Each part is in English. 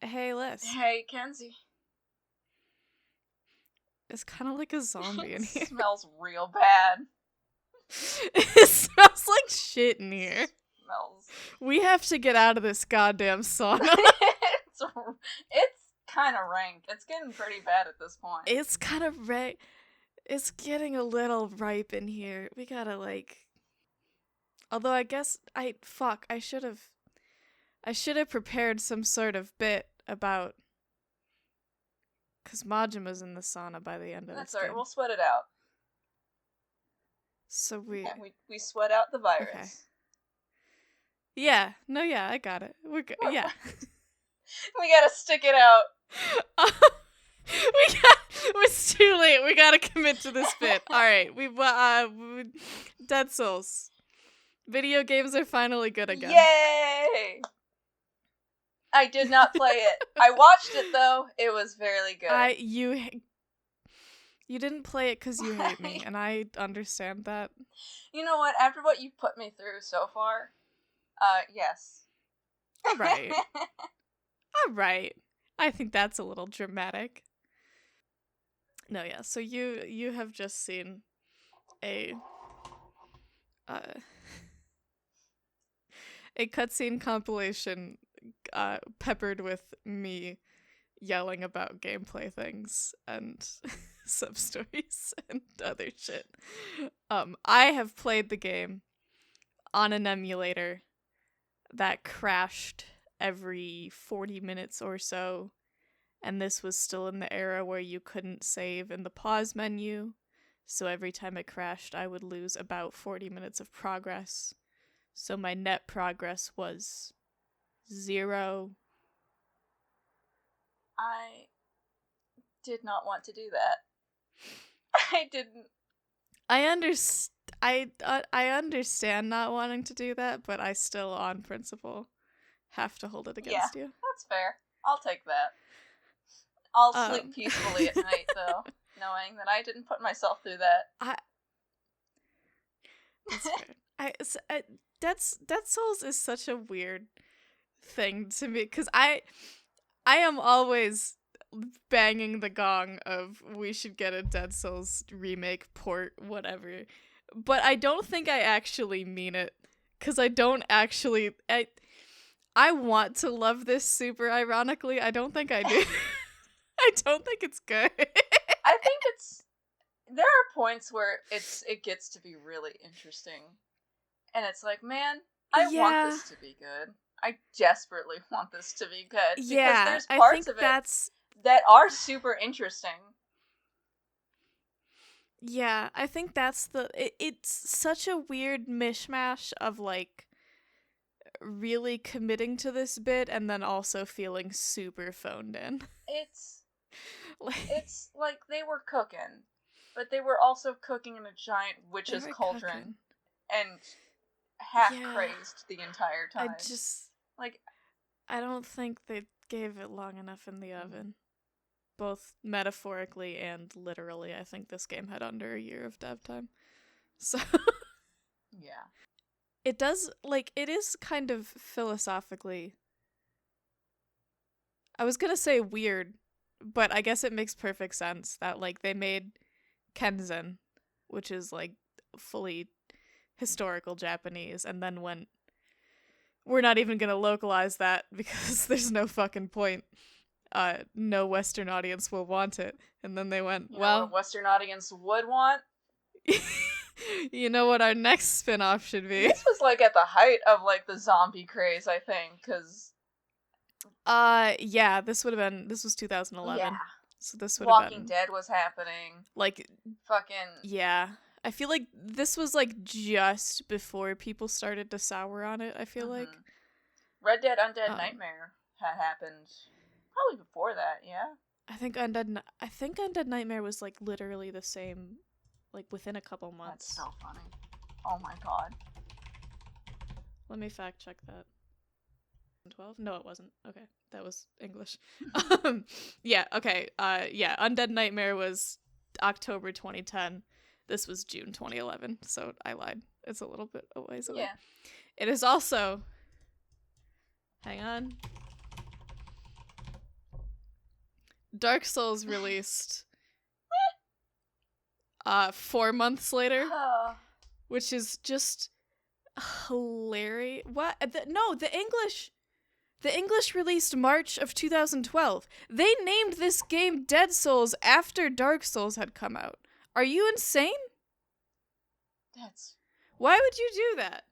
Hey, Liz. Hey, Kenzie. It's kind of like a zombie in It here. smells real bad. It smells like shit in here. Smells. We have to get out of this goddamn sauna. it's kind of rank. It's getting pretty bad at this point. It's kind of It's getting a little ripe in here. We gotta, Although I guess I should have prepared some sort of bit about, because Majima's in the sauna by the end of That's this alright. game. We'll sweat it out. So we sweat out the virus. Okay. Yeah. No, yeah, I got it. We're good. Yeah. We gotta stick it out. It's too late. We gotta commit to this bit. Alright, Dead Souls. Video games are finally good again. Yay! I did not play it. I watched it though. It was very good. You didn't play it because you hate me, and I understand that. You know what? After what you put me through so far, yes. Alright. Alright. I think that's a little dramatic. No, yeah, so you have just seen a cutscene compilation peppered with me yelling about gameplay things and sub-stories and other shit. I have played the game on an emulator that crashed every 40 minutes or so, and this was still in the era where you couldn't save in the pause menu, so every time it crashed I would lose about 40 minutes of progress. So my net progress was 0. I did not want to do that. I didn't. I understand not wanting to do that, but I still, on principle, have to hold it against you. That's fair. I'll take that. I'll sleep peacefully at night, though, knowing that I didn't put myself through that. That's fair. Dead Souls is such a weird thing to me, because I am always banging the gong of we should get a Dead Souls remake, port, whatever. But I don't think I actually mean it, because I don't actually... I want to love this super ironically. I don't think I do. I don't think it's good. I think there are points where it gets to be really interesting. And it's like, man, I want this to be good. I desperately want this to be good. Because there's parts of it that are super interesting. Yeah, I think that's it's such a weird mishmash of, really committing to this bit and then also feeling super phoned in. It's like they were cooking, but they were also cooking in a giant witch's cauldron and half-crazed the entire time. I don't think they gave it long enough in the oven. Both metaphorically and literally. I think this game had under a year of dev time. So yeah. It does, it is kind of philosophically, I was gonna say weird, but I guess it makes perfect sense that, they made Kenzen, which is, fully historical Japanese, and then went, we're not even gonna localize that because there's no fucking point. No Western audience will want it. And then they went, you know what a Western audience would want? You know what our next spin-off should be? This was, at the height of, the zombie craze, I think, because... yeah, this was 2011. Yeah. So this would have been... Walking Dead was happening. Fucking... Yeah. I feel like this was, just before people started to sour on it, I feel like. Red Dead Undead Nightmare had happened probably before that, yeah? I think Undead Nightmare was, literally the same, within a couple months. That's so funny. Oh my god. Let me fact check that. 12? No, it wasn't. Okay, that was English. Yeah, okay. Yeah, Undead Nightmare was October 2010. This was June 2011, so I lied. It's a little bit a ways away. Yeah. It is also... Hang on. Dark Souls released 4 months later, which is just hilarious. What? The English released March of 2012. They named this game Dead Souls after Dark Souls had come out. Are you insane? Why would you do that?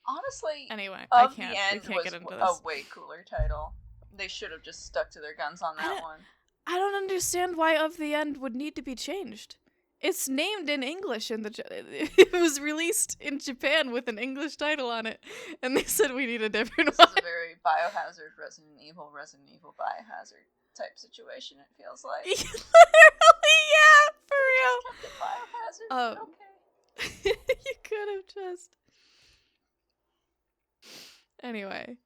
Honestly, anyway, Of I can't. the End we can't was get into a this. way cooler title. They should have just stuck to their guns on that one. I don't understand why Of the End would need to be changed. It's named in English it was released in Japan with an English title on it, and they said we need a different one. This is a very Biohazard, Resident Evil Biohazard type situation, it feels like. Literally, yeah, for real. Just kept it Biohazard, okay. You could have just. Anyway,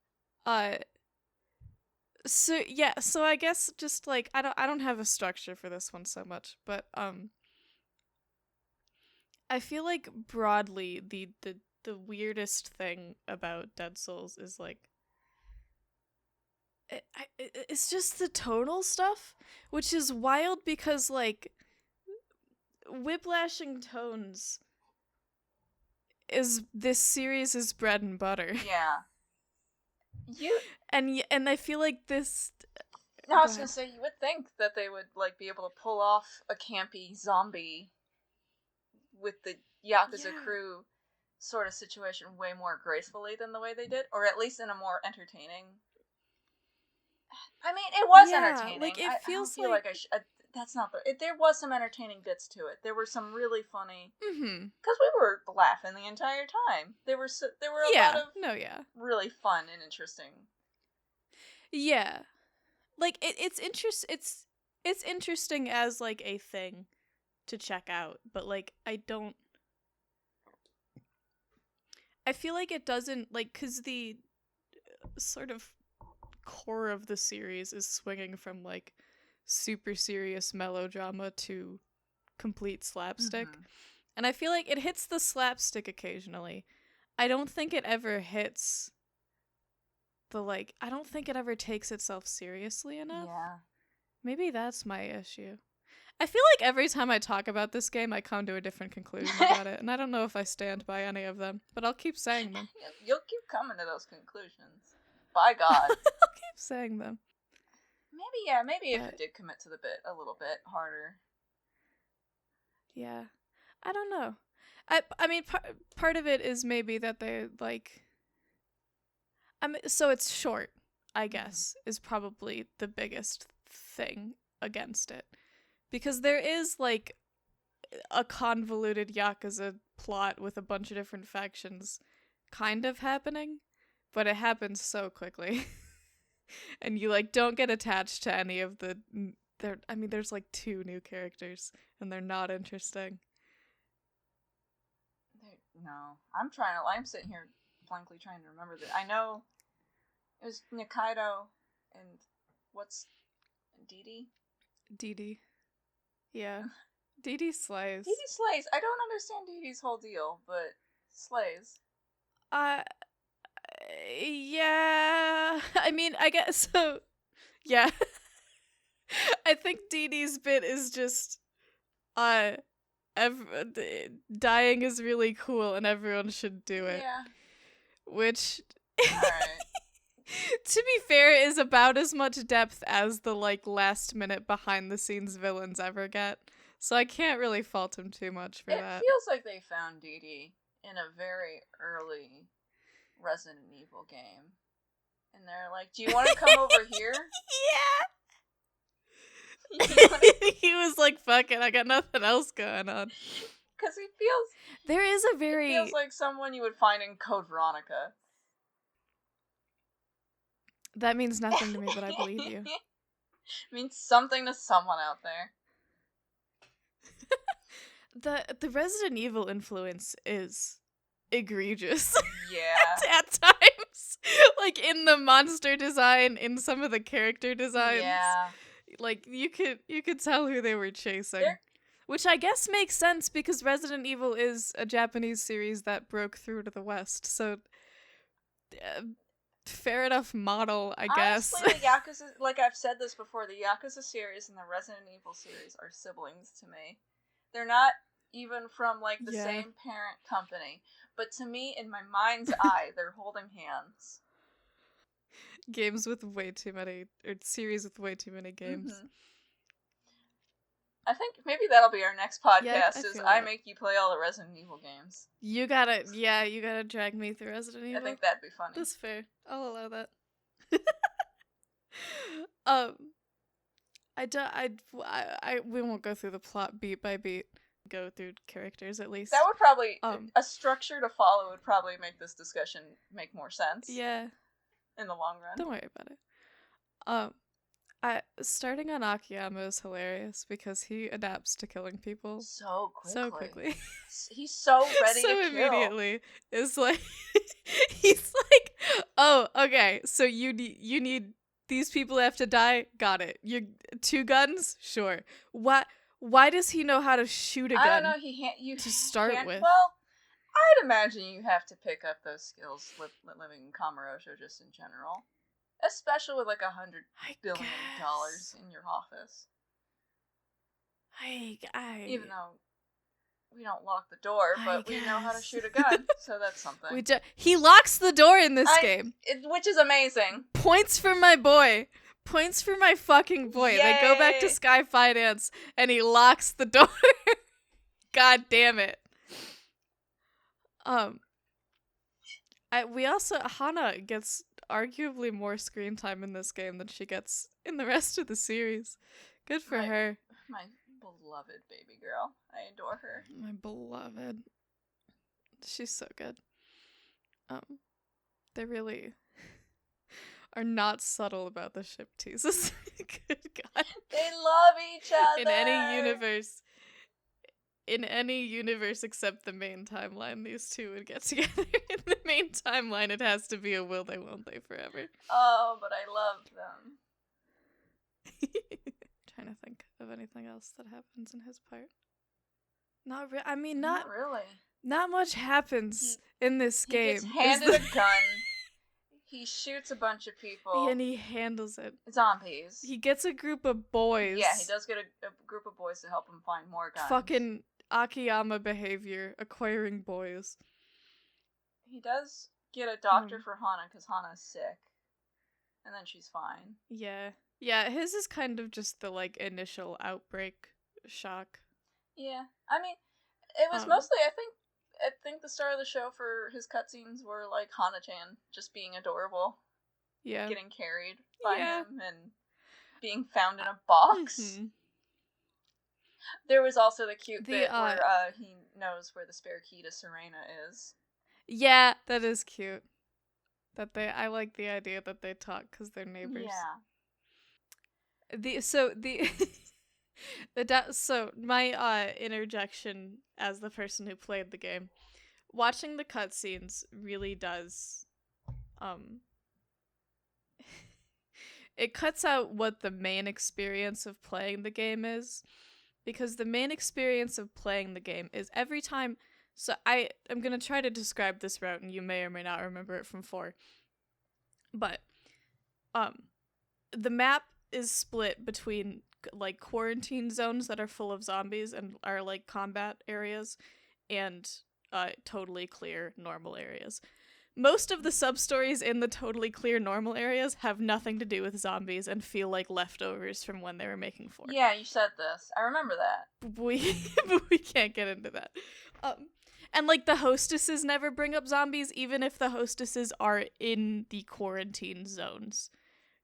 so I guess just like I don't have a structure for this one so much, but I feel like broadly the weirdest thing about Dead Souls is like it's just the tonal stuff, which is wild because like whiplashing tones is this series' bread and butter. Yeah. And I feel like this. No, I was gonna say you would think that they would like be able to pull off a campy zombie with the Yakuza crew sort of situation way more gracefully than the way they did, or at least in a more entertaining. I mean, it was entertaining. Like it feels I don't feel like I should. That's not the. There was some entertaining bits to it. There were some really funny. Because we were laughing the entire time. There were a lot of really fun and interesting. Yeah, like it's interesting as like a thing to check out, but like I feel like it doesn't like because the sort of core of the series is swinging from like super serious melodrama to complete slapstick. And I feel like it hits the slapstick occasionally. I don't think it ever hits the like I don't think it ever takes itself seriously enough. Yeah. Maybe that's my issue. I feel like every time I talk about this game I come to a different conclusion about it, and I don't know if I stand by any of them, but I'll keep saying them. You'll keep coming to those conclusions. By God. I'll keep saying them. Maybe if it did commit to the bit a little bit harder. Yeah. I don't know. I mean, part of it is maybe that they, like... so it's short, I guess, is probably the biggest thing against it. Because there is, like, a convoluted Yakuza plot with a bunch of different factions kind of happening, but it happens so quickly. And you, like, don't get attached to any of the... there's, like, 2 new characters, and they're not interesting. No. I'm sitting here blankly trying to remember that. I know it was Nikaido and what's... Didi? Didi. Yeah. Didi slays. Didi slays. I don't understand Didi's whole deal, but slays. Yeah. I mean, I guess so. Yeah. I think Didi's bit is just, dying is really cool and everyone should do it. Yeah. Which, alright. To be fair, is about as much depth as the, like, last minute behind the scenes villains ever get. So I can't really fault him too much for that. It feels like they found Didi in a very early Resident Evil game. And they're like, do you want to come over here? Yeah! He was like, fuck it, I got nothing else going on. Because he feels... There is a very... He feels like someone you would find in Code Veronica. That means nothing to me, but I believe you. It means something to someone out there. The Resident Evil influence is egregious. Yeah. At times. Like, in the monster design, in some of the character designs. Yeah. Like, you could tell who they were chasing. Which I guess makes sense, because Resident Evil is a Japanese series that broke through to the West, so... fair enough model, I guess. Honestly, the Yakuza, like I've said this before, the Yakuza series and the Resident Evil series are siblings to me. They're not even from, like, the same parent company. But to me, in my mind's eye, they're holding hands. Games with way too many, or series with way too many games. Mm-hmm. I think maybe that'll be our next podcast, I make you play all the Resident Evil games. You gotta drag me through Resident Evil. I think that'd be funny. That's fair. I'll allow that. We won't go through the plot beat by beat. Go through characters at least. That would probably, a structure to follow would probably make this discussion make more sense. Yeah. In the long run. Don't worry about it. Starting on Akiyama is hilarious because he adapts to killing people so quickly. He's so ready to kill. So immediately. It's like he's like, oh, okay, so you need these people have to die? Got it. You 2 guns? Sure. Why does he know how to shoot a gun? I don't know. To start with. Well, I'd imagine you have to pick up those skills living in Kamurocho just in general. Especially with like $100 billion in your office. Even though we don't lock the door, but we know how to shoot a gun, so that's something. He locks the door in this game. Which is amazing. Points for my boy. Points for my fucking boy. Yay. They go back to Sky Finance, and he locks the door. God damn it. We also, Hana gets arguably more screen time in this game than she gets in the rest of the series. Good for her. My beloved baby girl. I adore her. My beloved. She's so good. They really are not subtle about the ship teases. Good God. They love each other. In any universe except the main timeline, these two would get together. In the main timeline, it has to be a will they, won't they forever. Oh, but I love them. Trying to think of anything else that happens in his part. Not really. Not much happens in this game. He gets handed a gun. He shoots a bunch of people. And he handles it. Zombies. He gets a group of boys. Yeah, he does get a group of boys to help him find more guns. Fucking Akiyama behavior, acquiring boys. He does get a doctor for Hana because Hana's sick. And then she's fine. Yeah. Yeah, his is kind of just the, like, initial outbreak shock. Yeah. I mean, it was mostly, I think the star of the show for his cutscenes were, like, Hana-chan just being adorable. Yeah. Getting carried by him and being found in a box. Mm-hmm. There was also the cute bit where he knows where the spare key to Serena is. Yeah, that is cute. I like the idea that they talk because they're neighbors. Yeah. So my interjection as the person who played the game, watching the cutscenes really does, it cuts out what the main experience of playing the game is, because the main experience of playing the game is every time. So I'm gonna try to describe this route, and you may or may not remember it from 4. But, the map is split between, like, quarantine zones that are full of zombies and are, like, combat areas, and, totally clear normal areas. Most of the sub-stories in the totally clear normal areas have nothing to do with zombies and feel like leftovers from when they were making 4. Yeah, you said this. I remember that. But we can't get into that. And, like, the hostesses never bring up zombies, even if the hostesses are in the quarantine zones.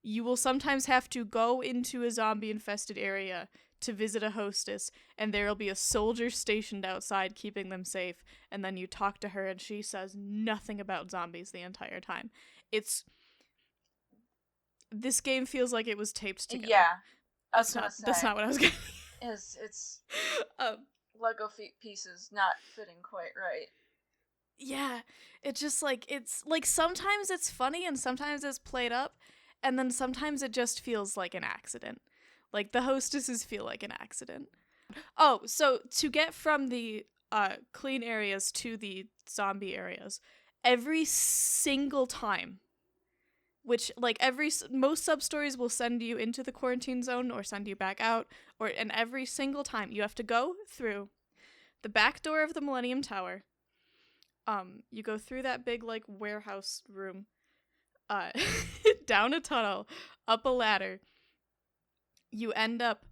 You will sometimes have to go into a zombie-infested area to visit a hostess, and there'll be a soldier stationed outside keeping them safe, and then you talk to her and she says nothing about zombies the entire time. This game feels like it was taped together. Yeah. That's not what I was getting. It's Lego pieces not fitting quite right. Yeah, it's just like, it's like sometimes it's funny and sometimes it's played up, and then sometimes it just feels like an accident. Like, the hostesses feel like an accident. Oh, so to get from the clean areas to the zombie areas, every single time which like most sub-stories will send you into the quarantine zone or send you back out, and every single time you have to go through the back door of the Millennium Tower. You go through that big like warehouse room, down a tunnel, up a ladder. You end up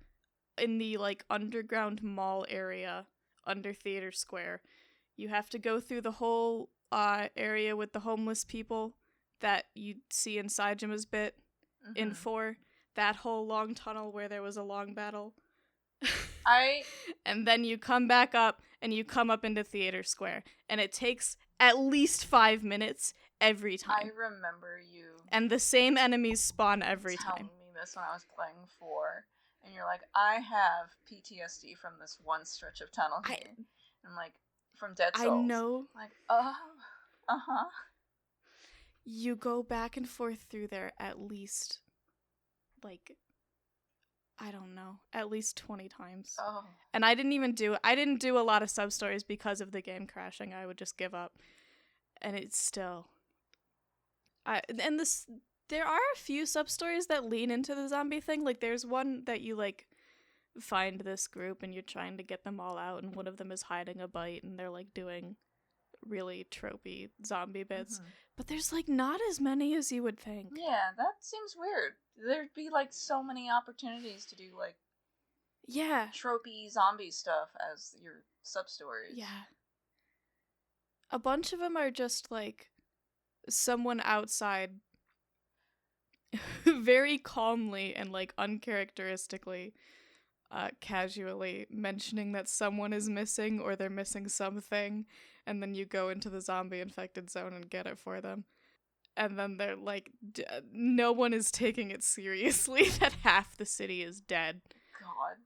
in the like underground mall area under Theater Square. You have to go through the whole area with the homeless people that you see in Saijima's bit in 4. That whole long tunnel where there was a long battle. And then you come back up and you come up into Theater Square. And it takes at least 5 minutes every time. I remember you. And the same enemies spawn every telling time. me this when I was playing 4. And you're like, I have PTSD from this one stretch of tunnel here. I'm like, from Dead Souls. I know. Like, oh, uh-huh. You go back and forth through there at least, like, I don't know, at least 20 times. Oh. And I didn't do a lot of sub-stories because of the game crashing. I would just give up. And it's still... there are a few sub-stories that lean into the zombie thing. Like, there's one that you, like, find this group and you're trying to get them all out, and one of them is hiding a bite, and they're, like, doing really tropey zombie bits. But there's, like, not as many as you would think. Yeah, that seems weird. There'd be, like, so many opportunities to do, like, tropey zombie stuff as your sub-stories. Yeah. A bunch of them are just, like, someone outside very calmly and, like, uncharacteristically, casually mentioning that someone is missing or they're missing something, and then you go into the zombie-infected zone and get it for them. And then they're like, no one is taking it seriously that half the city is dead. God.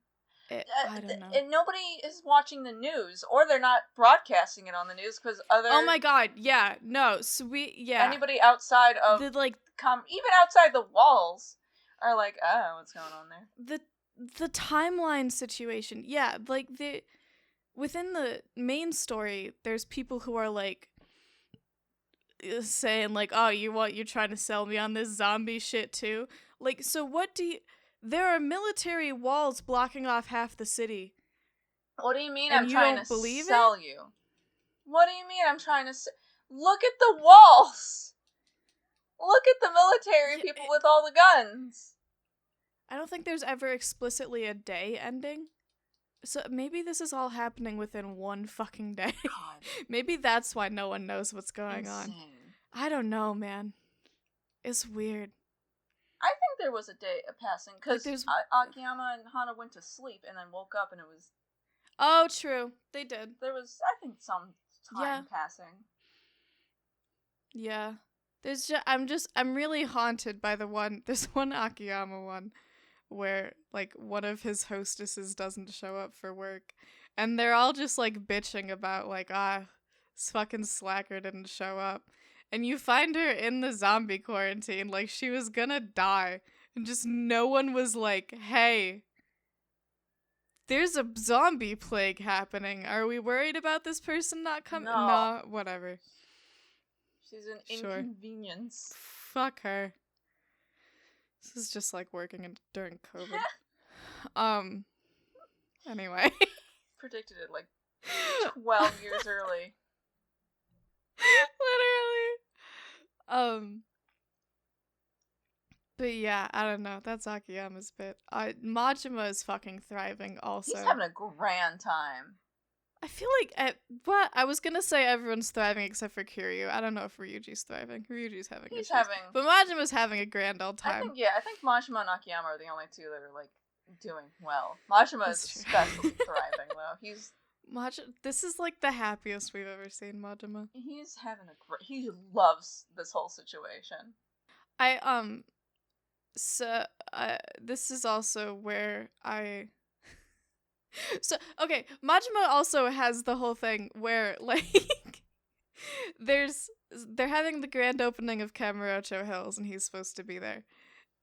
I don't know. And nobody is watching the news, or they're not broadcasting it on the news, because Oh my god, yeah, no, anybody outside of, even outside the walls, are like, oh, what's going on there? The timeline situation, yeah, like, within the main story, there's people who are, like, saying, like, oh, you're trying to sell me on this zombie shit, too? Like, so there are military walls blocking off half the city. What do you mean and I'm you trying don't to believe sell it? you? What do you mean I'm trying to look at the walls! Look at the military people with all the guns! I don't think there's ever explicitly a day ending. So maybe this is all happening within one fucking day. Maybe that's why no one knows what's going on. I don't know, man. It's weird. I think there was a day passing, because Akiyama and Hana went to sleep and then woke up and it was... Oh, true. They did. There was, I think, some time passing. Yeah. I'm really haunted by there's one Akiyama one where, like, one of his hostesses doesn't show up for work, and they're all just, like, bitching about, like, this fucking slacker didn't show up, and you find her in the zombie quarantine, like, she was gonna die, and just no one was like, hey, there's a zombie plague happening, are we worried about this person not coming? No, whatever. She's an inconvenience. Fuck her. This is just like working during COVID. Anyway. Predicted it like 12 years early. Literally. But yeah, I don't know. That's Akiyama's bit. Majima is fucking thriving also. He's having a grand time. I feel like I was gonna say everyone's thriving except for Kiryu. I don't know if Ryuji's thriving. Ryuji's having issues. But Majima's having a grand old time. I think Majima and Akiyama are the only two that are, like, doing well. Majima is especially thriving, though. This is, like, the happiest we've ever seen Majima. He's having he loves this whole situation. This is also where So, okay, Majima also has the whole thing where, like, they're having the grand opening of Kamurocho Hills, and he's supposed to be there.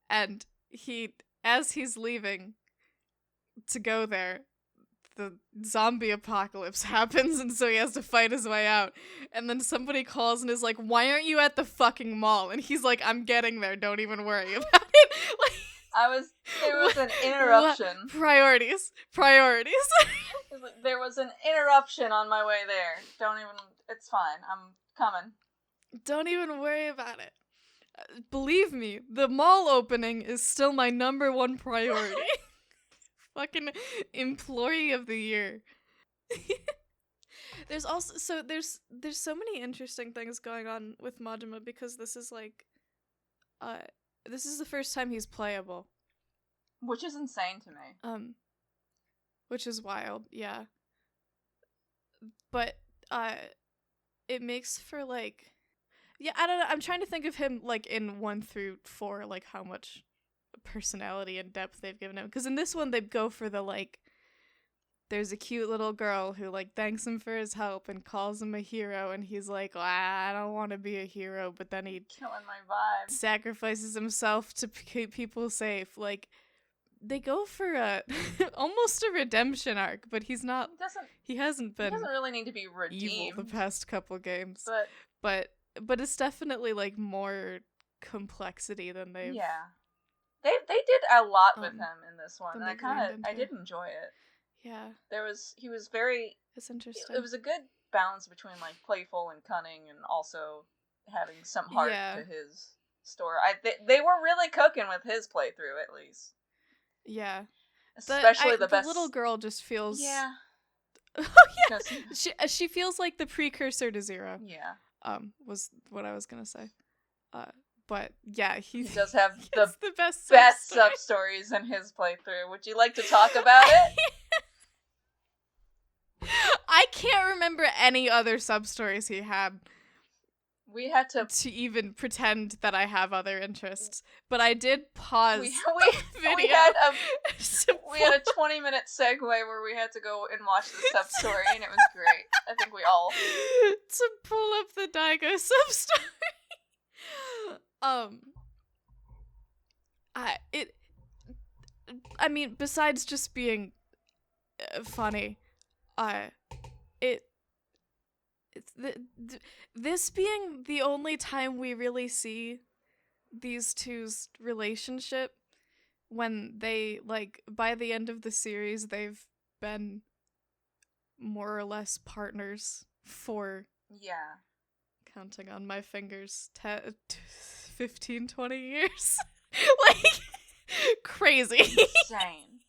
And as he's leaving to go there, the zombie apocalypse happens, and so he has to fight his way out. And then somebody calls and is like, "Why aren't you at the fucking mall?" And he's like, "I'm getting there. Don't even worry about it." Like, there was an interruption. Priorities. There was an interruption on my way there. It's fine. I'm coming. Don't even worry about it. Believe me, the mall opening is still my number one priority. Fucking employee of the year. There's also there's so many interesting things going on with Majima, because this is like this is the first time he's playable, which is insane to me. Which is wild, yeah. But it makes for like, yeah, I don't know. I'm trying to think of him like in 1 through 4, like how much personality and depth they've given him. Because in this one, they go for the like, there's a cute little girl who like thanks him for his help and calls him a hero, and he's like, I don't want to be a hero, but then he killing my vibe, sacrifices himself to keep people safe. Like, they go for a almost a redemption arc, but he's not. He hasn't been. He doesn't really need to be redeemed evil the past couple games, but it's definitely like more complexity than they've. Yeah, they did a lot with him in this one, and I did enjoy it. Yeah, he was very. It's interesting. It was a good balance between like playful and cunning, and also having some heart to his story. They were really cooking with his playthrough, at least. Yeah, especially the best. The little girl just feels. Yeah. Oh yeah, she feels like the precursor to Zero. Yeah. Was what I was gonna say. But yeah, he does have the best sub stories in his playthrough. Would you like to talk about it? I can't remember any other sub stories he had. We had to even pretend that I have other interests, but I did pause we video. We had a 20-minute segue where we had to go and watch the sub story, and it was great. I think we all to pull up the Daigo sub story. I mean, besides just being funny, this being the only time we really see these two's relationship, when they, like, by the end of the series, they've been more or less partners for, counting on my fingers, 15, 20 years. Like, crazy. Insane.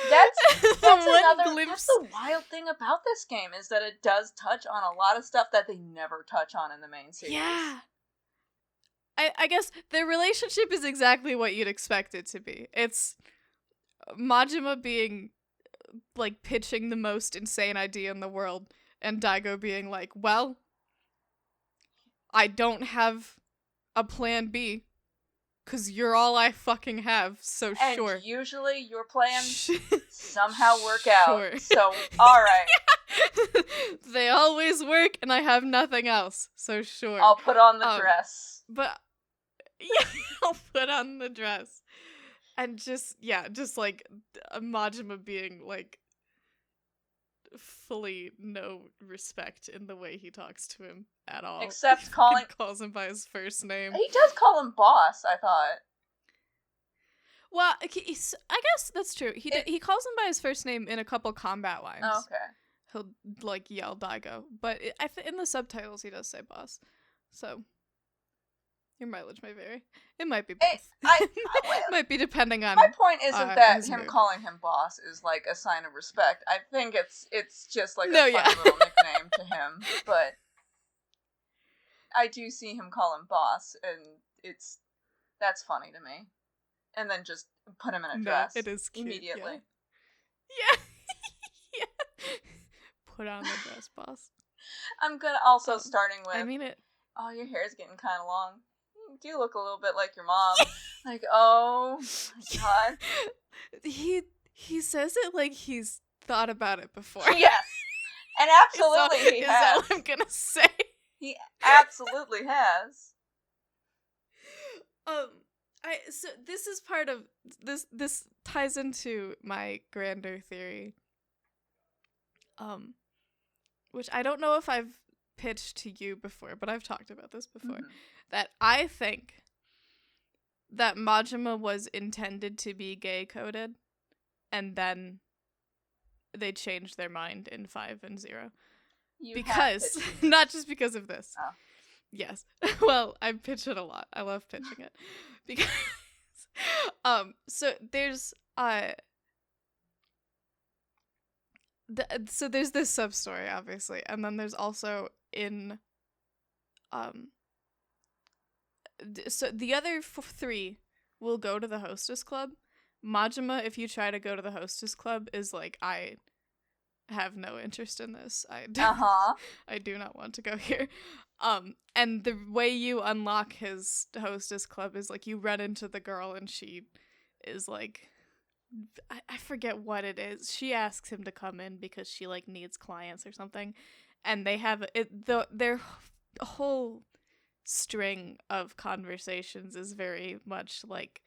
That's the wild thing about this game, is that it does touch on a lot of stuff that they never touch on in the main series. Yeah. I guess their relationship is exactly what you'd expect it to be. It's Majima being, like, pitching the most insane idea in the world, and Daigo being like, well, I don't have a plan B, 'cause you're all I fucking have, so and sure. And usually your plans somehow work out, sure. So alright. They always work, and I have nothing else, so sure. I'll put on the dress. But, yeah, I'll put on the dress. And just like, Majima being, like, fully no respect in the way he talks to him at all. Except calls him by his first name. He does call him boss, I thought. Well, I guess that's true. He calls him by his first name in a couple combat lines. Oh, okay. He'll, like, yell Daigo. But in the subtitles, he does say boss. So, your mileage may vary. It might be both. It might be depending on... My point isn't that him calling him boss is, like, a sign of respect. I think it's just, like, a funny little nickname to him. But I do see him call him boss, and that's funny to me. And then just put him in a dress. It is cute, immediately. Yeah. Yeah. Put on the dress, boss. I'm good. Also, starting with. I mean it. Oh, your hair's getting kind of long. You do look a little bit like your mom. Like, oh my god. He says it like he's thought about it before. Yes, and absolutely he has. Is that what I'm gonna say? He absolutely has. So this is part of this ties into my grander theory Um, which I don't know if I've pitched to you before, but I've talked about this before. Mhm. That I think that Majima was intended to be gay coded, and then they changed their mind in 5 and 0. You have Because pitched me not this. just because of this. Oh. Yes. Well, I pitch it a lot. I love pitching it. Because so there's so there's this sub story obviously, and then there's also in so the other 3 will go to the hostess club. Majima, if you try to go to the hostess club, is like, I have no interest in this. I do not want to go here. And the way you unlock his hostess club is like you run into the girl and she is like, I forget what it is. She asks him to come in because she like needs clients or something, and they have their whole string of conversations is very much like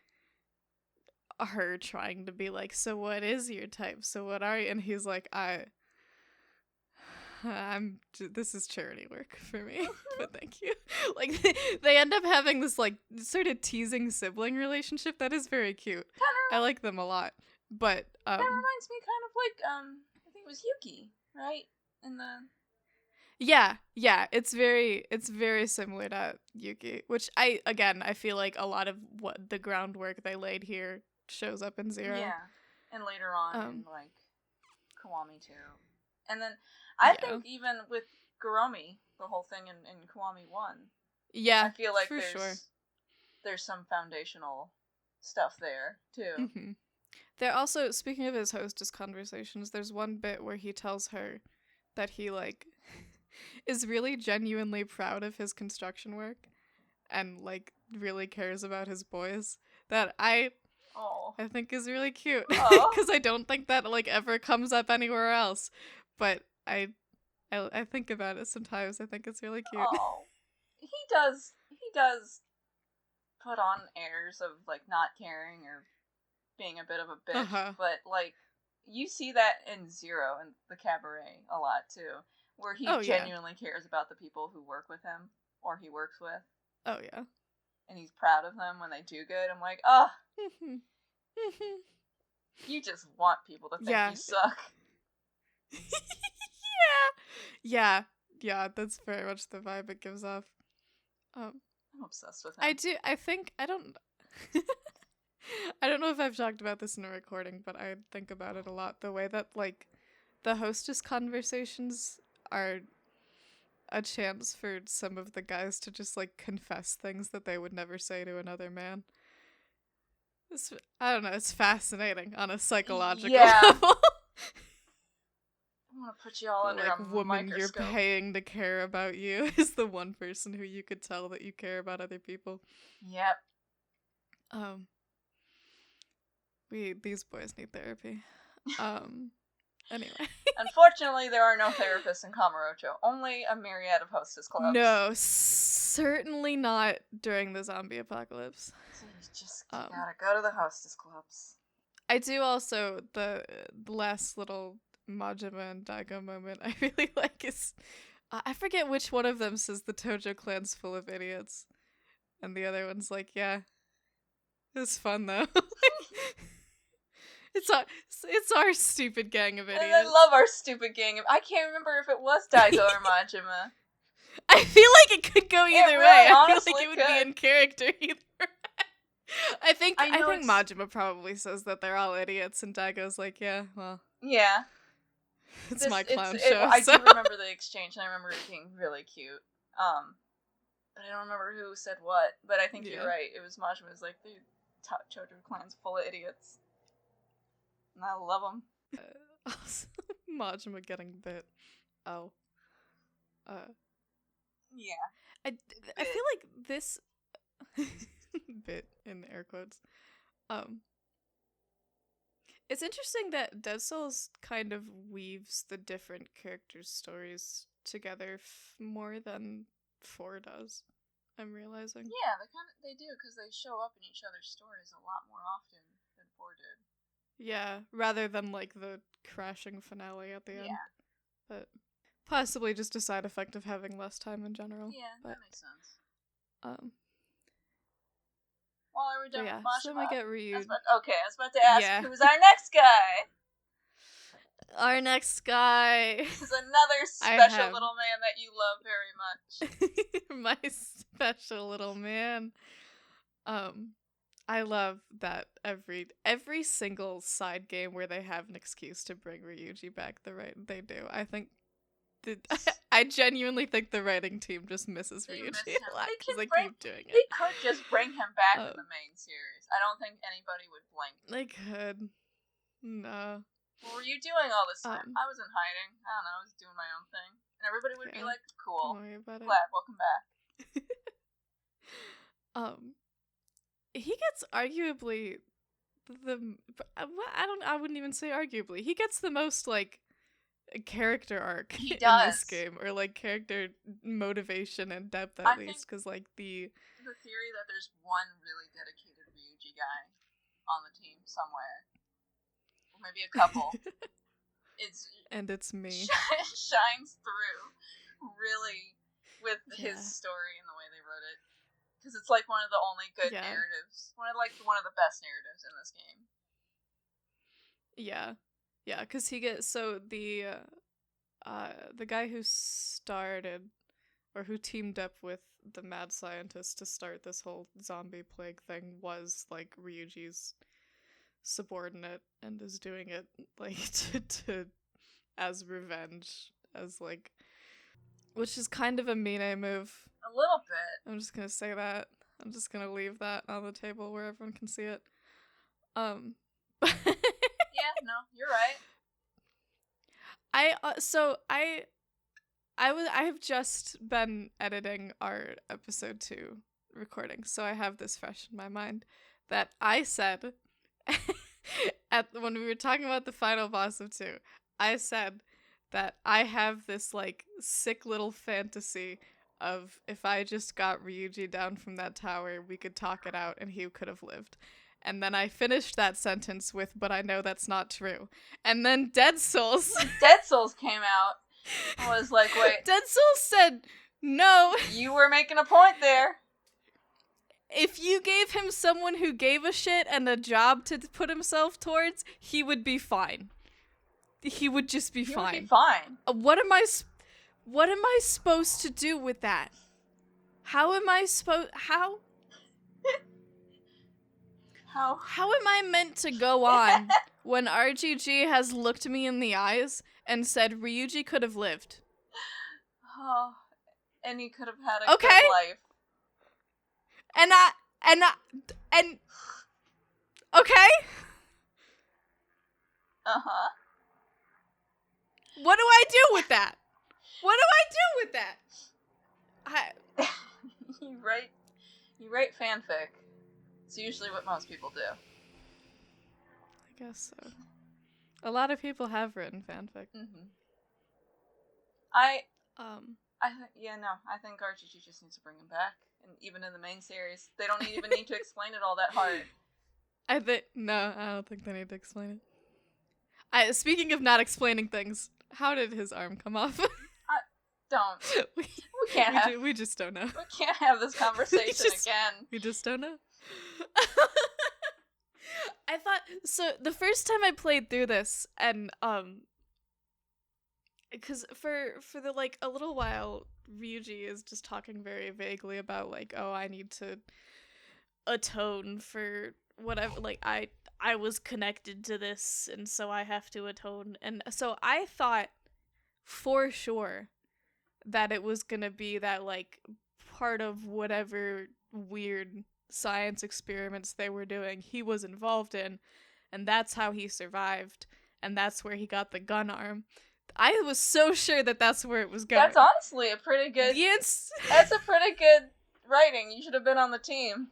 her trying to be like, so what is your type? So what are you? And he's like, this is charity work for me, but thank you. Like they end up having this like sort of teasing sibling relationship that is very cute. I like them a lot, but that reminds me kind of like I think it was Yuki, right? In the yeah, it's very similar to Yuki, which I feel like a lot of what the groundwork they laid here shows up in 0. Yeah, and later on in like Kiwami 2, and then I think even with Guromi, the whole thing in Kiwami 1. Yeah, I feel like for sure. There's some foundational stuff there too. Mm-hmm. There also, speaking of his hostess conversations, there's one bit where he tells her that he like is really genuinely proud of his construction work and like really cares about his boys, that I think is really cute, because I don't think that like ever comes up anywhere else, but I think about it sometimes. I think it's really cute. He does put on airs of like not caring or being a bit of a bitch, but like you see that in 0 and the cabaret a lot too, where he genuinely cares about the people who work with him or he works with. Oh yeah. And he's proud of them when they do good. I'm like, oh, you just want people to think you suck. Yeah, that's very much the vibe it gives off. I'm obsessed with him. I don't know if I've talked about this in a recording, but I think about it a lot. The way that like the hostess conversations are a chance for some of the guys to just like confess things that they would never say to another man. I don't know, it's fascinating on a psychological level. I want to put you all under like, a woman microscope. You're paying to care about you is the one person who you could tell that you care about other people. Yep. These boys need therapy. Anyway. Unfortunately, there are no therapists in Kamurocho. Only a myriad of hostess clubs. No, certainly not during the zombie apocalypse. So you just gotta go to the hostess clubs. I do also, the last little Majima and Daigo moment I really like is, I forget which one of them says the Tojo clan's full of idiots. And the other one's like, yeah, it's fun though. It's our stupid gang of idiots. And I love our stupid gang of... I can't remember if it was Daigo or Majima. I feel like it could go either way. I feel like it would be in character either way. I think Majima probably says that they're all idiots, and Daigo's like, yeah, well. Yeah. It's my clown show. I do remember the exchange, and I remember it being really cute. But I don't remember who said what, but I think you're right. It was Majima was like, the Tojo clan's full of idiots. And I love them. Also, Majima getting bit. Oh. Yeah. I feel like this bit in air quotes. It's interesting that Dead Cells kind of weaves the different characters' stories together more than 4 does. I'm realizing. Yeah, they do, because they show up in each other's stories a lot more often than 4 did. Yeah, rather than like the crashing finale at the end. Yeah. but possibly just a side effect of having less time in general. Yeah, but, that makes sense. Um. Well, are we done Yeah, with Mashima? so then we get Ryu. I was about to ask, Yeah. who's our next guy? Our next guy. This is another special little man that you love very My much. special little man. I love that every single side game where they have an excuse to bring Ryuji back, they do. I think I genuinely think the writing team just misses Ryuji a lot because they keep doing it. They could just bring him back in the main series. I don't think anybody would blink. They could. No. What were you doing all this time? I was in hiding. I don't know. I was doing my own thing. And everybody would be like, cool. Don't worry about it. Glad, welcome back. He gets arguably I wouldn't even say arguably. He gets the most, like, character arc in this game, or, like, character motivation and depth, at least, because, like, the theory that there's one really dedicated Ryuji guy on the team somewhere, or maybe a couple, and it's me, shines through really with his story and the way they wrote it, because it's like one of the only good narratives, one of the best narratives in this game. Yeah, because he gets, so the guy who started, or who teamed up with the mad scientist to start this whole zombie plague thing, was, like, Ryuji's subordinate, and is doing it, like, to as revenge, as, like, which is kind of a Mine move. A little bit. I'm just gonna say that. I'm just gonna leave that on the table where everyone can see it. Yeah, no, you're right. I have just been editing our episode 2 recording, so I have this fresh in my mind that I said when we were talking about the final boss of 2, I said that I have this, like, sick little fantasy of if I just got Ryuji down from that tower, we could talk it out and he could have lived. And then I finished that sentence with, but I know that's not true. And then Dead Souls came out. I was like, wait. Dead Souls said, no. You were making a point there. If you gave him someone who gave a shit and a job to put himself towards, he would be fine. He would just be fine. He would be fine. What am I supposed to do with that? How am I meant to go on when RGG has looked me in the eyes and said Ryuji could have lived? Oh, and he could have had a good life. And okay? Uh-huh. What do I do with that? You write fanfic. It's usually what most people do. I guess so. A lot of people have written fanfic. Mm-hmm. I think RGG just needs to bring him back, and even in the main series, they don't even need to explain it all that hard. I don't think they need to explain it. Speaking of not explaining things, how did his arm come off? Don't. We just don't know. We can't have this conversation again. We just don't know. I thought, so the first time I played through this, and because for the, like, a little while, Ryuji is just talking very vaguely about, like, oh, I need to atone for whatever, like, I was connected to this, and so I have to atone. And so I thought for sure that it was gonna be that, like, part of whatever weird science experiments they were doing he was involved in, and that's how he survived, and that's where he got the gun arm. I was so sure that that's where it was going. That's honestly a pretty good... That's a pretty good writing. You should have been on the team.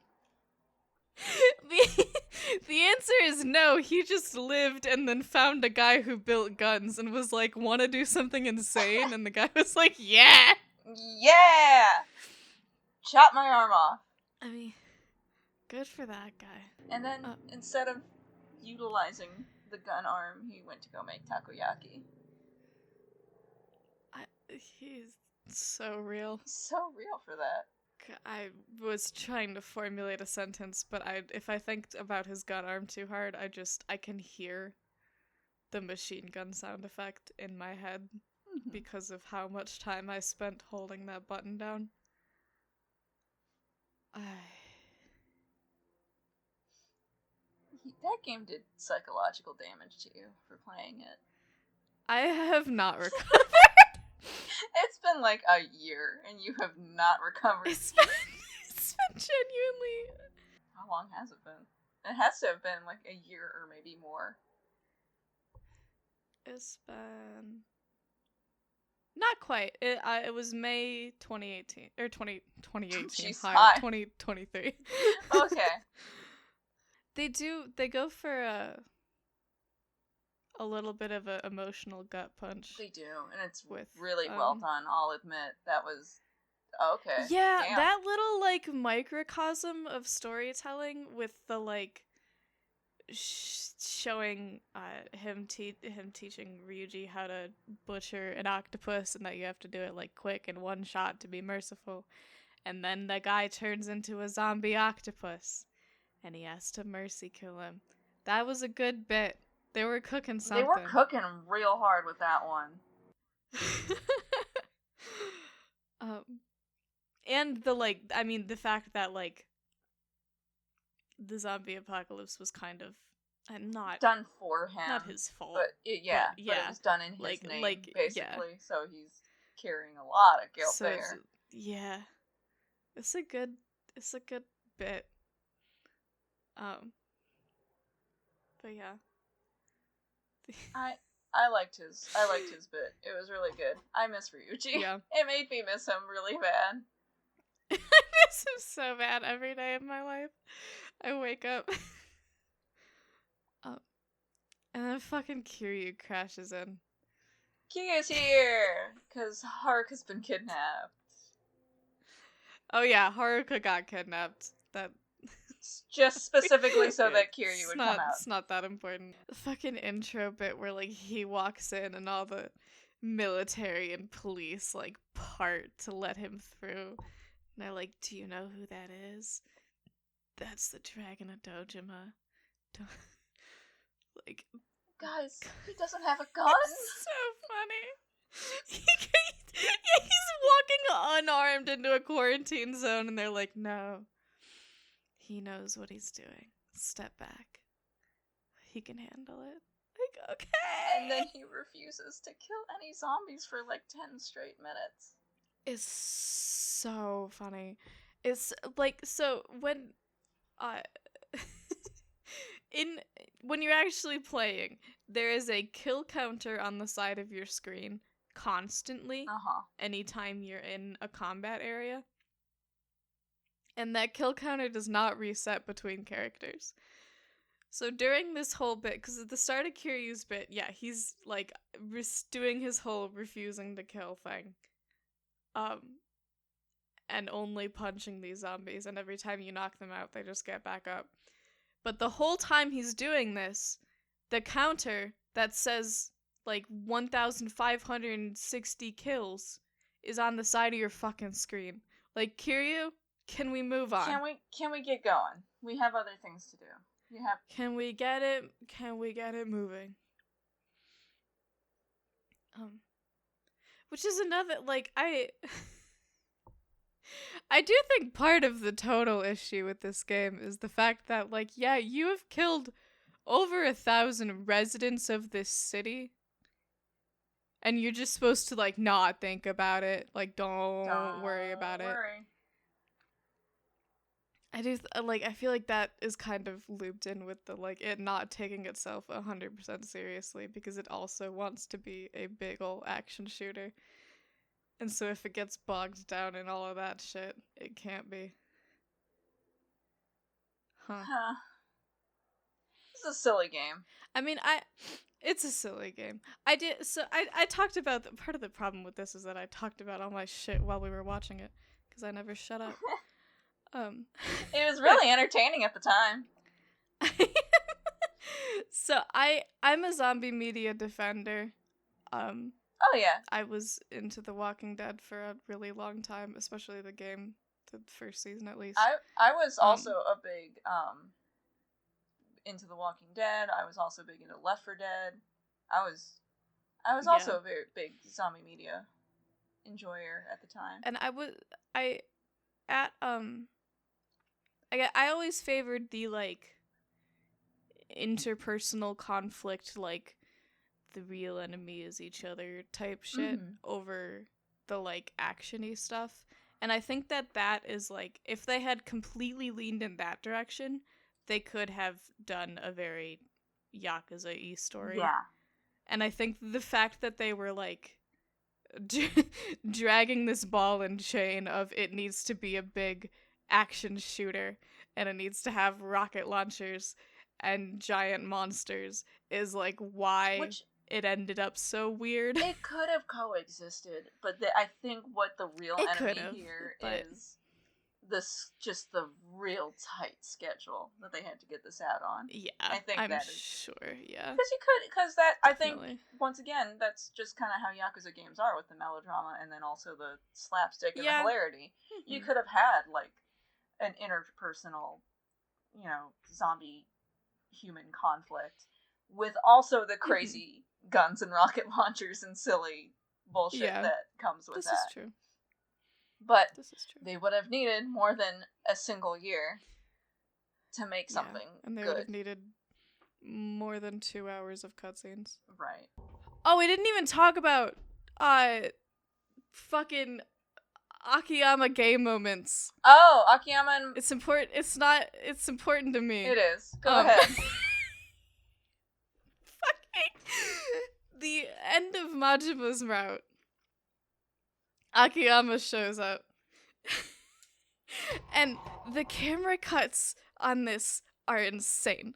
The answer is no. He just lived and then found a guy who built guns and was like, wanna do something insane? And the guy was like, yeah! Yeah! Chop my arm off. I mean, good for that guy. And then, instead of utilizing the gun arm, he went to go make takoyaki. He's so real. He's so real for that. I was trying to formulate a sentence, but if I think about his gun arm too hard, I can hear the machine gun sound effect in my head because of how much time I spent holding that button down. That game did psychological damage to you for playing it. I have not recovered. It's been like a year, and you have not recovered. It's been genuinely... How long has it been? It has to have been like a year or maybe more. It's been... Not quite. It was May 2018. Or 2018. Jeez, Hi. 2023. Okay. They go for a little bit of an emotional gut punch. They do, and it's really well done, I'll admit. That was... Okay. Yeah, damn. that little, like, microcosm of storytelling with the, like, showing him teaching Ryuji how to butcher an octopus and that you have to do it, like, quick in one shot to be merciful. And then the guy turns into a zombie octopus and he has to mercy kill him. That was a good bit. They were cooking something. They were cooking real hard with that one. And the fact that, like, the zombie apocalypse was kind of not done for him, not his fault. But it was done in his name, basically. Yeah. So he's carrying a lot of guilt there. It's a good bit. But yeah. I liked his bit. It was really good. I miss Ryuji. Yeah. It made me miss him really bad. I miss him so bad every day of my life. I wake up. And then fucking Kiryu crashes in. Kiryu's here! Because Haruka's been kidnapped. Oh yeah, Haruka got kidnapped. Just specifically so that Kiryu would come out. It's not that important. The fucking intro bit where, like, he walks in and all the military and police, like, part to let him through. And they're like, do you know who that is? That's the Dragon of Dojima. Like... Guys, he doesn't have a gun! It's so funny. He's walking unarmed into a quarantine zone and they're like, no. He knows what he's doing. Step back. He can handle it. Like, okay. And then he refuses to kill any zombies for like 10 straight minutes. It's so funny. It's like, so when when you're actually playing, there is a kill counter on the side of your screen constantly anytime you're in a combat area. And that kill counter does not reset between characters. So during this whole bit, because at the start of Kiryu's bit, yeah, he's like doing his whole refusing to kill thing. And only punching these zombies, and every time you knock them out, they just get back up. But the whole time he's doing this, the counter that says, like, 1,560 kills is on the side of your fucking screen. Like, Kiryu, can we move on? Can we get going? We have other things to do. Can we get it moving? Which is another, like, I do think part of the total issue with this game is the fact that, like, yeah, you have killed over 1,000 residents of this city, and you're just supposed to, like, not think about it. Like, don't worry about it. I feel like that is kind of looped in with the, like, it not taking itself 100% seriously, because it also wants to be a big ol' action shooter. And so if it gets bogged down in all of that shit, it can't be. Huh. It's a silly game. I mean, it's a silly game. I talked about, part of the problem with this is that I talked about all my shit while we were watching it, because I never shut up. It was really entertaining at the time. So I'm a zombie media defender. Oh yeah. I was into The Walking Dead for a really long time, especially the game, the first season at least. I was also a big into The Walking Dead. I was also big into Left 4 Dead. I was also a very big zombie media enjoyer at the time. And I always favored the like interpersonal conflict, like the real enemy is each other type shit over the like actiony stuff. And I think that is like, if they had completely leaned in that direction, they could have done a very Yakuza-y story. Yeah. And I think the fact that they were like dragging this ball and chain of it needs to be a big action shooter and it needs to have rocket launchers and giant monsters is like why it ended up so weird. It could have coexisted, but I think what the real enemy here is just the real tight schedule that they had to get this out on. Yeah, I think I'm that is sure. Yeah, because that Definitely. I think once again that's just kind of how Yakuza games are with the melodrama and then also the slapstick and the hilarity. You could have had like an interpersonal, zombie human conflict with also the crazy guns and rocket launchers and silly bullshit that comes with that. This is true. But they would have needed more than a single year to make something and they good. would have needed more than 2 hours of cutscenes. Right. Oh, we didn't even talk about fucking Akiyama game moments. Oh, Akiyama and... It's important. It's not. It's important to me. It is. Go ahead. The end of Majima's route. Akiyama shows up. And the camera cuts on this are insane.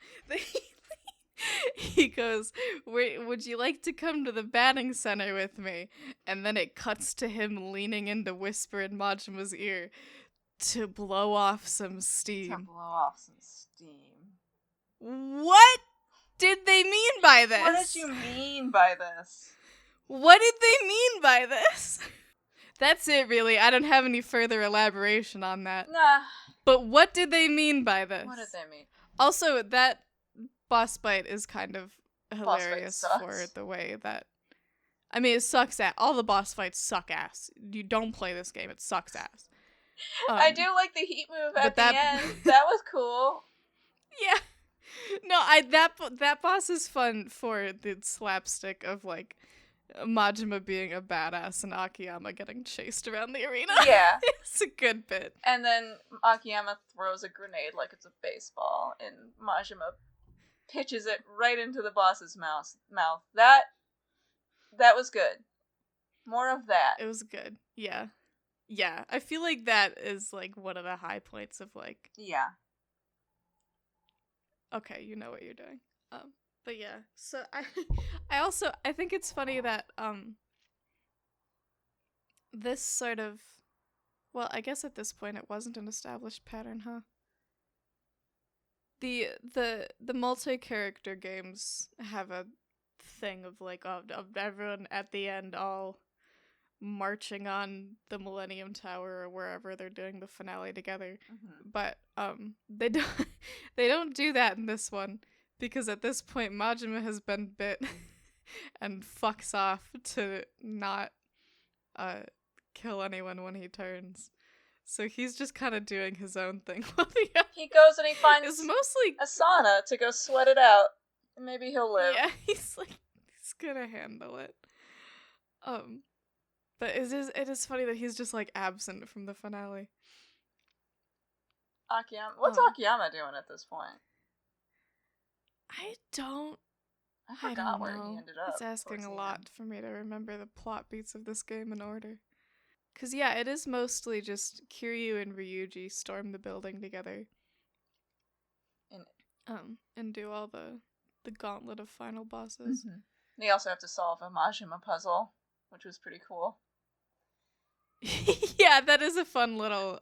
He goes, would you like to come to the batting center with me? And then it cuts to him leaning in to whisper in Majima's ear to blow off some steam. What did they mean by this? What did you mean by this? What did they mean by this? That's it, really. I don't have any further elaboration on that. Nah. But what did they mean by this? What did they mean? Also, that boss fight is kind of hilarious for the way that... I mean, it sucks ass. All the boss fights suck ass. You don't play this game. It sucks ass. I do like the heat move at the end. That was cool. Yeah. No, that boss is fun for the slapstick of, like, Majima being a badass and Akiyama getting chased around the arena. Yeah. It's a good bit. And then Akiyama throws a grenade like it's a baseball, and Majima pitches it right into the boss's mouth. That was good. More of that. It was good. Yeah. Yeah. I feel like that is, like, one of the high points of, like... Yeah. Okay, you know what you're doing. But yeah, so I think it's funny that this sort of, well, I guess at this point it wasn't an established pattern, huh? The multi-character games have a thing of like of everyone at the end all marching on the Millennium Tower or wherever they're doing the finale together. Mm-hmm. But they don't do that in this one. Because at this point, Majima has been bit and fucks off to not kill anyone when he turns. So he's just kind of doing his own thing. He goes and he finds it's mostly a sauna to go sweat it out. Maybe he'll live. Yeah, he's gonna handle it. But it is funny that he's just like absent from the finale. Akiyama, what's Akiyama doing at this point? I forgot where he ended up. It's asking a lot for me to remember the plot beats of this game in order. Cause yeah, it is mostly just Kiryu and Ryuji storm the building together. And do all the gauntlet of final bosses. Mm-hmm. They also have to solve a Majima puzzle, which was pretty cool. Yeah, that is a fun little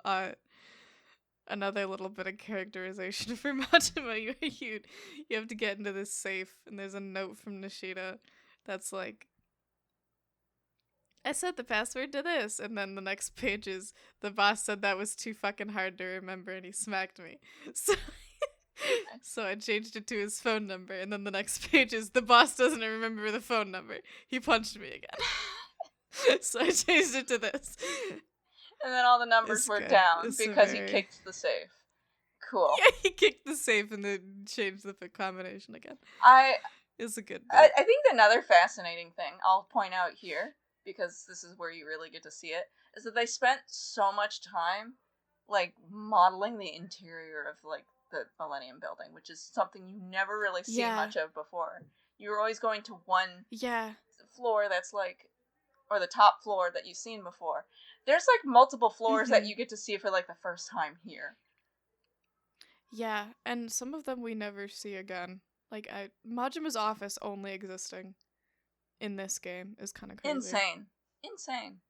another little bit of characterization for Majima. You have to get into this safe, and there's a note from Nishida that's like, I set the password to this, and then the next page is the boss said that was too fucking hard to remember, and he smacked me. So I changed it to his phone number, and then the next page is the boss doesn't remember the phone number. He punched me again. So I changed it to this. And then all the numbers were down because he kicked the safe. Cool. Yeah, he kicked the safe and then changed the combination again. It's a good bit. I think another fascinating thing I'll point out here, because this is where you really get to see it, is that they spent so much time, like, modeling the interior of, like, the Millennium Building, which is something you never really see much of before. You're always going to one floor that's, like, or the top floor that you've seen before. There's, like, multiple floors that you get to see for, like, the first time here. Yeah, and some of them we never see again. Like, Majima's office only existing in this game is kind of crazy. Insane.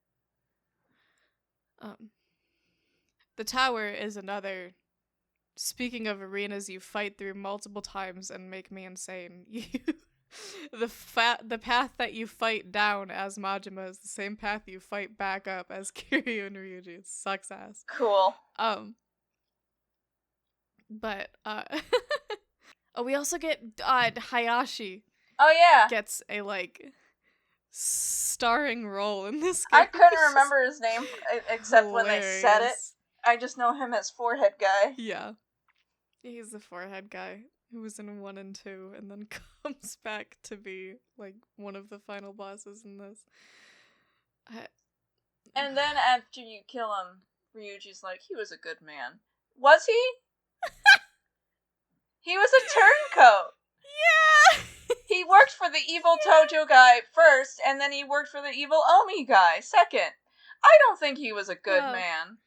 The tower is another. Speaking of arenas you fight through multiple times and make me insane. The path that you fight down as Majima is the same path you fight back up as Kiryu and Ryuji. It sucks ass. Cool. But we also get Hayashi. Oh yeah. Gets a like starring role in this game. I couldn't remember his name except when they said it. I just know him as Forehead Guy. Yeah. He's the Forehead Guy who was in 1 and 2 and then comes back to be like one of the final bosses in this. And then after you kill him, Ryuji's like, he was a good man. Was he? He was a turncoat. Yeah! He worked for the evil Tojo guy first, and then he worked for the evil Omi guy second. I don't think he was a good man.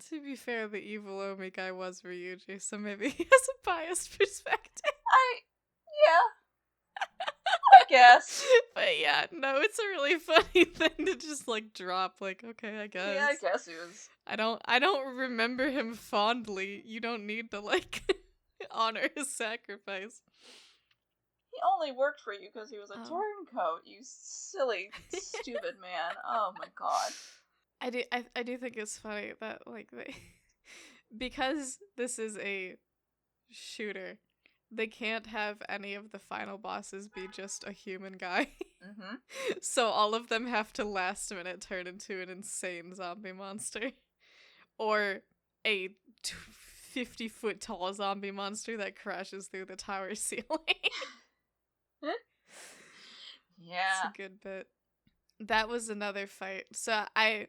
To be fair, the evil Omi guy was Ryuji, so maybe he has a biased perspective. I guess. But yeah, no, it's a really funny thing to just like drop, like, okay, I guess. Yeah, I guess he was. I don't remember him fondly. You don't need to like honor his sacrifice. He only worked for you because he was a turncoat, you silly, stupid man. Oh my god. I do think it's funny that like they because this is a shooter, they can't have any of the final bosses be just a human guy. Mm-hmm. So all of them have to last minute turn into an insane zombie monster. Or a 50-foot tall zombie monster that crashes through the tower ceiling. Yeah. It's a good bit. That was another fight. So I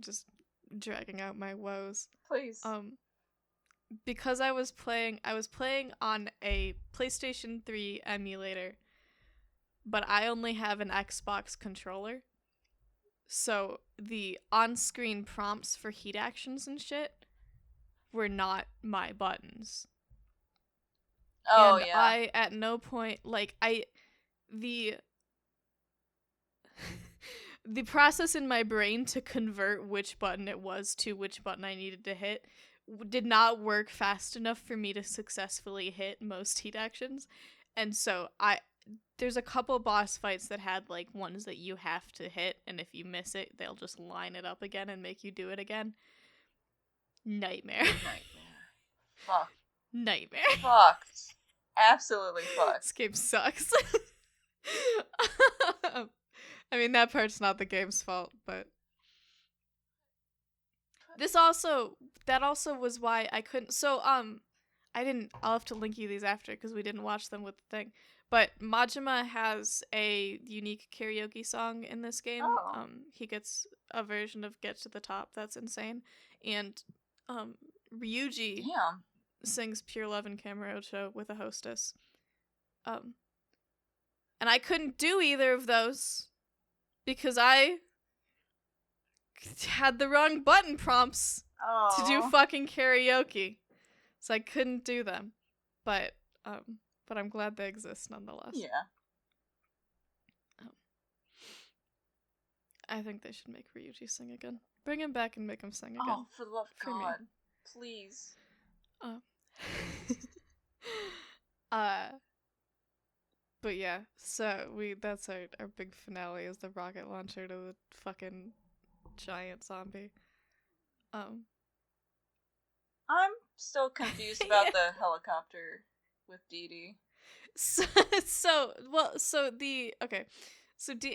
just dragging out my woes. Please. Because I was playing on a PlayStation 3 emulator, but I only have an Xbox controller. So the on-screen prompts for heat actions and shit were not my buttons. Oh, and yeah. I at no point the process in my brain to convert which button it was to which button I needed to hit did not work fast enough for me to successfully hit most heat actions. And so there's a couple boss fights that had like ones that you have to hit, and if you miss it, they'll just line it up again and make you do it again. Nightmare. Fuck. Nightmare. Fucked. Absolutely fucked. This game sucks. I mean, that part's not the game's fault, but that also was why I couldn't. So, I'll have to link you these after because we didn't watch them with the thing. But Majima has a unique karaoke song in this game. Oh. He gets a version of Get to the Top that's insane. And Ryuji sings Pure Love and Kamurocho with a hostess. And I couldn't do either of those because I had the wrong button prompts to do fucking karaoke. So I couldn't do them. But I'm glad they exist nonetheless. Yeah. I think they should make Ryuji sing again. Bring him back and make him sing again. Oh, for the love of God. Please. But yeah, so that's our big finale is the rocket launcher to the fucking giant zombie. I'm still confused Yeah. about the helicopter with Dee Dee. So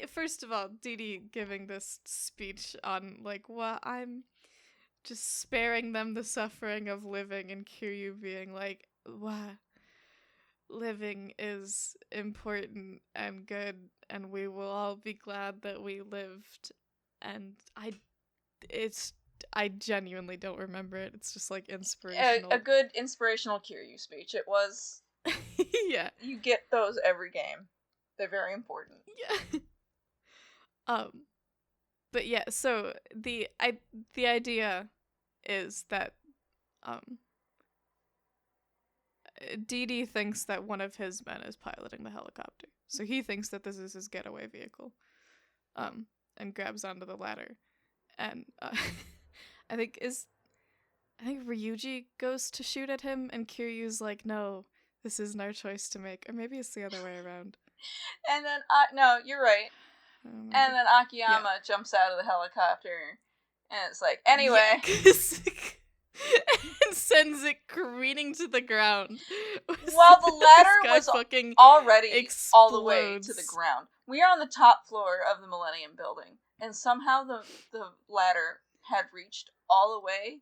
first of all, Dee Dee giving this speech on like, well, I'm just sparing them the suffering of living, and Kiryu being like, what? Living is important and good, and we will all be glad that we lived. And I genuinely don't remember it. It's just like inspirational. A good inspirational Kiryu speech. It was. Yeah. You get those every game. They're very important. Yeah. But yeah, so the idea is that Dee Dee thinks that one of his men is piloting the helicopter. So he thinks that this is his getaway vehicle. And grabs onto the ladder. And I think Ryuji goes to shoot at him, and Kiryu's like, no, this isn't our choice to make. Or maybe it's the other way around. And then, no, you're right. And then Akiyama jumps out of the helicopter, and it's like, anyway. Yeah, and sends it careening to the ground. While the ladder was already explodes. All the way to the ground. We are on the top floor of the Millennium Building, and somehow the ladder had reached all the way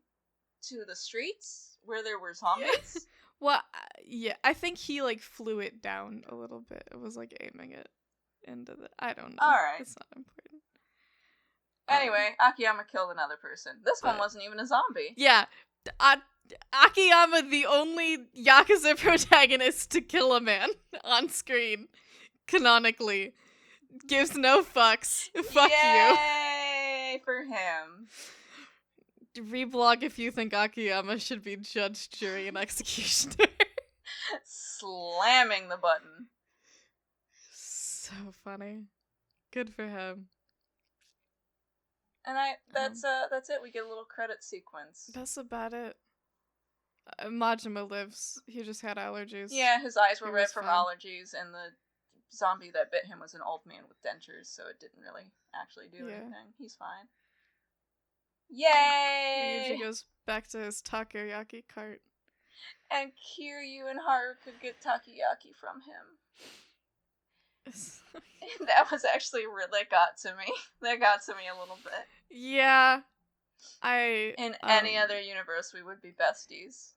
to the streets where there were zombies. Yeah. Well, yeah, I think he like flew it down a little bit. It was like aiming it into the. I don't know. All right, it's not important. Anyway, Akiyama killed another person. This one wasn't even a zombie. Yeah, Akiyama, the only Yakuza protagonist to kill a man on screen, canonically, gives no fucks. Fuck you. Yay for him. Reblog if you think Akiyama should be judge, jury, and executioner. Slamming the button. So funny. Good for him. And that's it. We get a little credit sequence. That's about it. Majima lives. He just had allergies. Yeah, his eyes were red from allergies, and the zombie that bit him was an old man with dentures, so it didn't really actually do anything. He's fine. Yay! Ryuji goes back to his takoyaki cart. And Kiryu and Haruka get takoyaki from him. That was actually that got to me. That got to me a little bit. Yeah. In any other universe, we would be besties.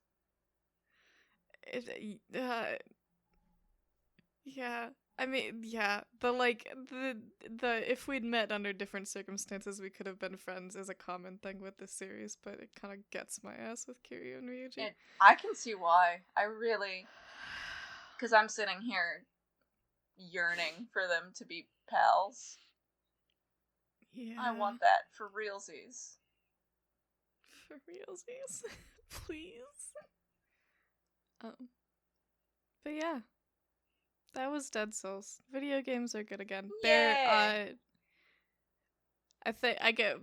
Yeah. I mean, yeah. The if we'd met under different circumstances, we could have been friends is a common thing with this series, but it kind of gets my ass with Kiryu and Ryuji. I can see why. I really... Because I'm sitting here yearning for them to be pals. Yeah. I want that for realsies. For realsies. Please. But yeah. That was Dead Souls. Video games are good again. They're I think I get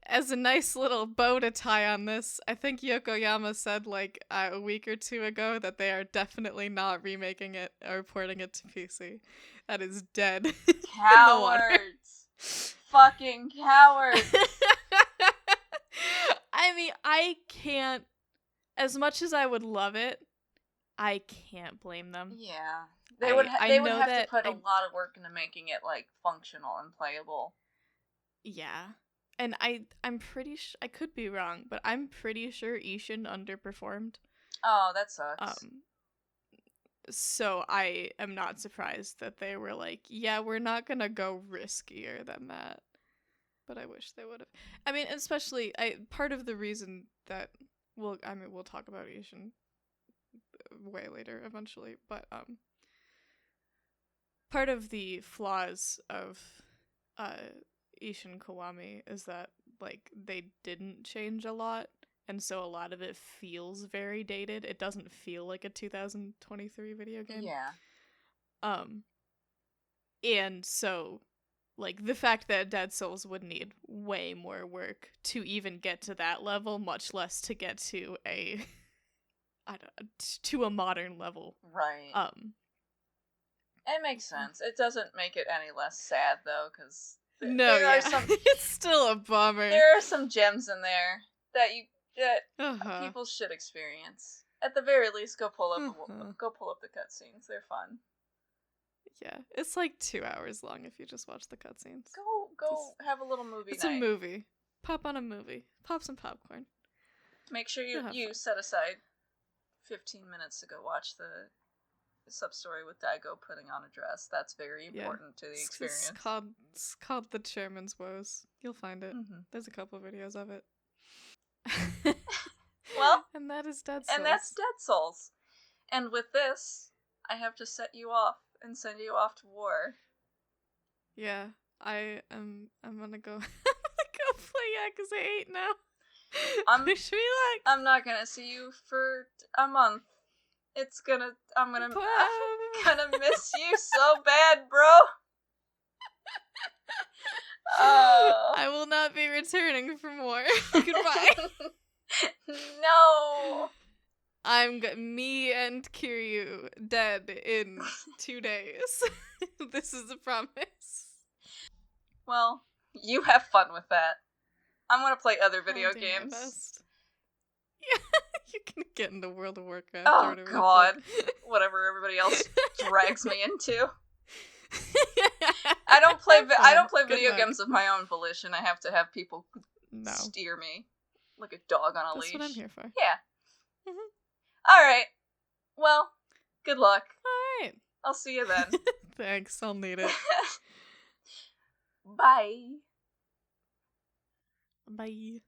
as a nice little bow to tie on this. I think Yokoyama said like a week or two ago that they are definitely not remaking it or porting it to PC. That is dead. Cowards. Fucking cowards. I mean, I can't. As much as I would love it, I can't blame them. Yeah, they would have to put a lot of work into making it like functional and playable. Yeah, and I'm pretty sure I could be wrong, but I'm pretty sure Ishin underperformed. Oh, that sucks. So I am not surprised that they were like, yeah, we're not gonna go riskier than that. But I wish they would have. I mean, especially part of the reason that we'll talk about Ishin way later eventually, but part of the flaws of Ishin Kiwami is that like they didn't change a lot, and so a lot of it feels very dated. It doesn't feel like a 2023 video game. Yeah. And so like the fact that Dead Souls would need way more work to even get to that level, much less to get to to a modern level. Right. It makes sense. It doesn't make it any less sad, though, because No, there are yeah. some It's still a bummer. there are some gems in there that Uh-huh. people should experience. At the very least, go pull up Uh-huh. the cutscenes. They're fun. Yeah, it's like 2 hours long if you just watch the cutscenes. Go have a little movie It's night. a movie. Pop on a movie. Pop some popcorn. Make sure You'll have you fun. set aside 15 minutes to go watch the sub-story with Daigo putting on a dress. That's very important to the experience. It's called The Chairman's Woes. You'll find it. Mm-hmm. There's a couple videos of it. Well, and that is Dead Souls. And that's Dead Souls. And with this, I have to set you off and send you off to war. Yeah, I'm gonna go. I'm gonna go play Yakuza 8 now. Wish me luck. I'm not gonna see you for a month. I'm gonna miss you so bad, bro. I will not be returning for more. Goodbye. No. Me and Kiryu dead in 2 days. This is a promise. Well, you have fun with that. I'm gonna play other video games. Yeah, you can get into World of Warcraft. Oh god, whatever everybody else drags me into. I don't play video games of my own volition. I have to have people steer me like a dog on a leash. That's what I'm here for. Yeah. Mm-hmm. All right. Well, good luck. All right. I'll see you then. Thanks. I'll need it. Bye. Bye.